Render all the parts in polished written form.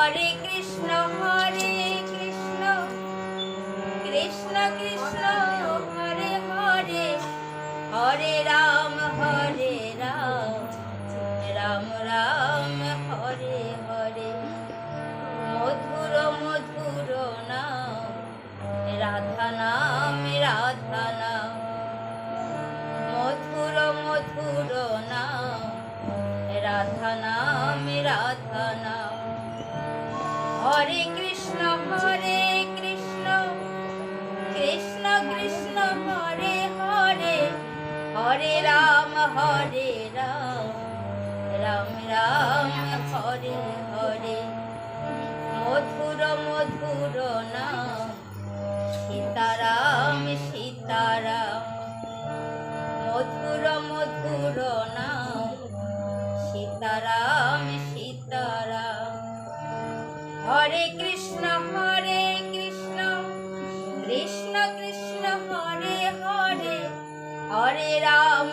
হরে কৃষ্ণ কৃষ্ণ কৃষ্ণ হরে হরে, হরে রাম রাম রাম হরে হরে। মধুর মধুর নাম রাধা নাম, রাধা নাম। মধুর মধুর নাম রাধা নাম, রাধা নাম। হরে কৃষ্ণ কৃষ্ণ কৃষ্ণ হরে হরে, হরে রাম রাম রাম হরে হরে। মধুর মধুর নাম সীতারাম সীতারাম। মধুর মধুর নাম সীতারাম সীতারাম। হরে কৃষ্ণ কৃষ্ণ কৃষ্ণ হরে হরে, হরে রাম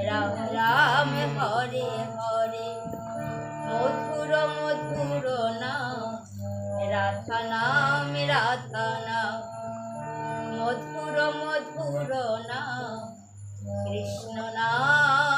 রাম রাম হরে হরে। মধুর মধুর নাম রাধা নাম, রাধা নাম। মধুর মধুর নাম কৃষ্ণ নাম।